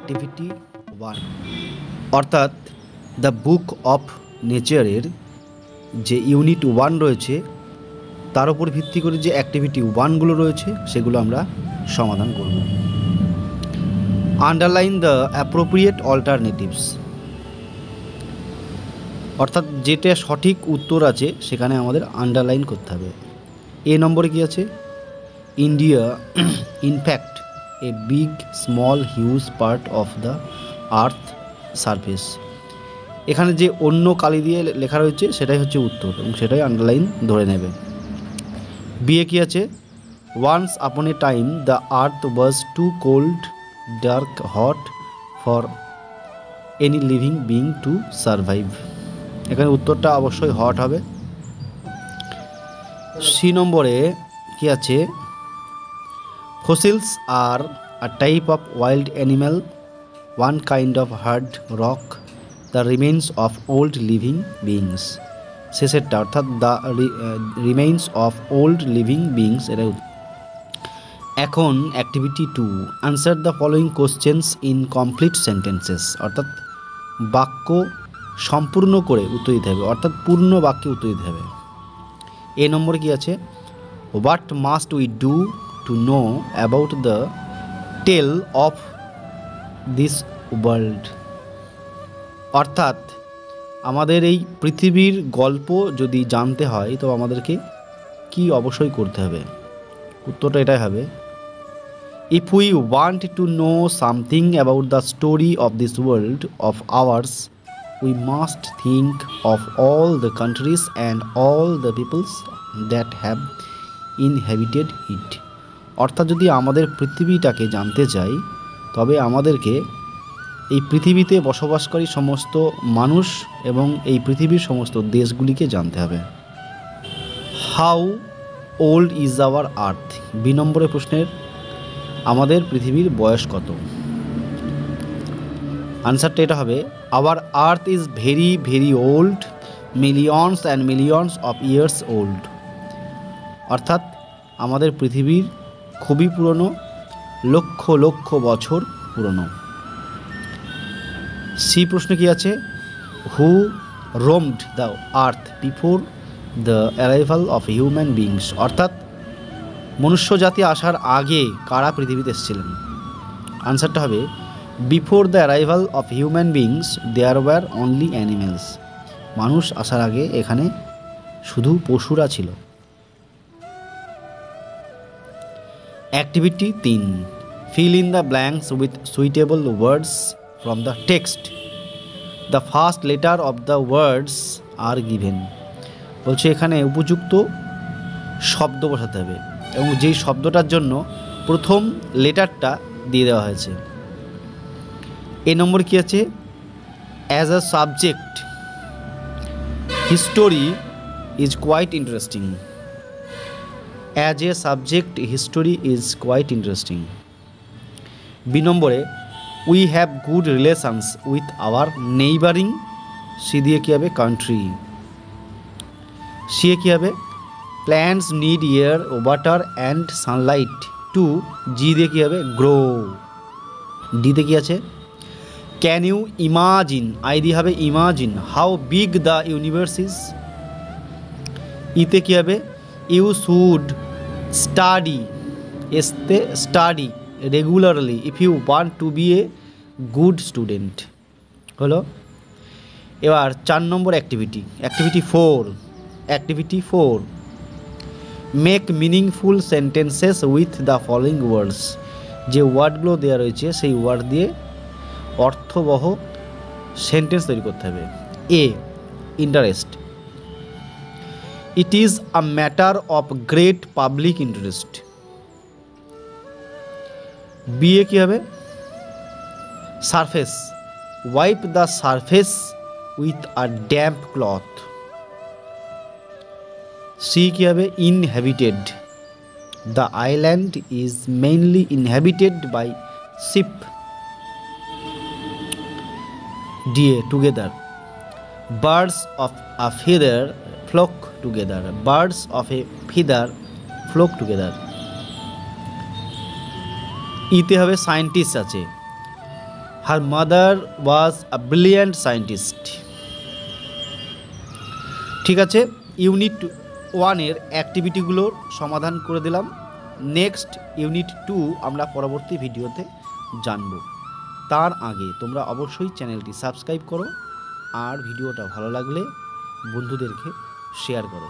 Activity 1 অর্থাৎ the book of নেচারের যে ইউনিট 1 রয়েছে তার উপর ভিত্তি করে যে অ্যাক্টিভিটি 1গুলো রয়েছে সেগুলো আমরা সমাধান করব। আন্ডারলাইন দ্য অ্যাপ্রোপ্রিয়েট অল্টারনেটিভস অর্থাৎ যেটা সঠিক উত্তর আছে সেখানে আমাদের আন্ডারলাইন করতে হবে। এ নম্বরে কী আছে? India in fact a big small huge part of the earth surface. এখানে যে অন্য কালি দিয়ে লেখা রয়েছে সেটাই হচ্ছে উত্তর এবং সেটাই আন্ডারলাইন ধরে নেবে। বিয়ে কী আছে? Once upon a time the earth was too cold dark hot for any living being to survive. এখানে উত্তরটা অবশ্যই হট হবে। সি নম্বরে কি আছে? Fossils are a type of wild animal one kind of hard rock the remains of old living beings. শেষেরটা অর্থাৎ the remains of old living beings. এটা এখন activity 2 answer the following questions in complete sentences অর্থাৎ বাক্য সম্পূর্ণ করে উত্তর দিতে হবে, অর্থাৎ পূর্ণ বাক্যে উত্তর দিতে হবে। এ নম্বরে কি আছে? What must we do to know about the tale of this world অর্থাৎ আমাদের এই পৃথিবীর গল্প যদি জানতে হয় তো আমাদেরকে কি অবশ্যই করতে হবে? উত্তরটা এটাই হবে, if we want to know something about the story of this world of hours we must think of all the countries and all the peoples that have inhabited it অর্থাৎ যদি আমাদের পৃথিবীটাকে জানতে চাই তবে আমাদেরকে এই পৃথিবীতে বসবাসকারী সমস্ত মানুষ এবং এই পৃথিবীর সমস্ত দেশগুলিকে জানতে হবে। How old is our earth? B নম্বরের প্রশ্নের আমাদের পৃথিবীর বয়স কত? আনসারটা এটা হবে, our earth is very very old, millions and millions of years old অর্থাৎ আমাদের পৃথিবীর খুবই পুরনো, লক্ষ লক্ষ বছর পুরনো। সি প্রশ্ন কি আছে? Who roamed the earth before the arrival of human beings অর্থাৎ মনুষ্য জাতি আসার আগে কারা পৃথিবীতে এসেছিলেন? আনসারটা হবে, before the arrival of human beings there were only animals মানুষ আসার আগে এখানে শুধু পশুরা ছিল। Activity 3 fill in the blanks with suitable words from the text the first letter of the words are given বলছে এখানে উপযুক্ত শব্দ বসাতে হবে এবং যেই শব্দটার জন্য প্রথম লেটারটা দিয়ে দেওয়া হয়েছে। এ নম্বর কি আছে? As a subject history is quite interesting. As a subject history is quite interesting. B নম্বরে we have good relations with our neighbouring. C দিয়ে কী হবে? কান্ট্রি। সি এ কী হবে? Plants need air water and sunlight to. G দিয়ে কী হবে? গ্রো। ডিতে কী আছে? Can you imagine? আই দিয়ে হবে imagine how big the universe is. ইতে কী হবে? You should study. এসতে study regularly if you want to be a good student হলো। এবার 4 নম্বর activity 4 make meaningful sentences with the following words. যে ওয়ার্ডগুলো দেওয়া রয়েছে সেই ওয়ার্ড দিয়ে অর্থবহ সেন্টেন্স তৈরি করতে হবে। A interest, it is a matter of great public interest. B এ কী হবে? Surface, wipe the surface with a damp cloth. C কী হবে? Inhabited, the island is mainly inhabited by sheep. D এ together, birds of a feather flock together. Birds of a feather flock together. ইতে হবে scientist আছে, her mother was a brilliant scientist. ঠিক আছে, unit 1-এর অ্যাক্টিভিটিগুলোর সমাধান করে দিলাম। নেক্সট ইউনিট 2 আমরা পরবর্তী ভিডিওতে জানব। তার আগে তোমরা অবশ্যই চ্যানেলটি সাবস্ক্রাইব করো আর ভিডিওটা ভালো লাগলে বন্ধুদেরকে শেয়ার করো।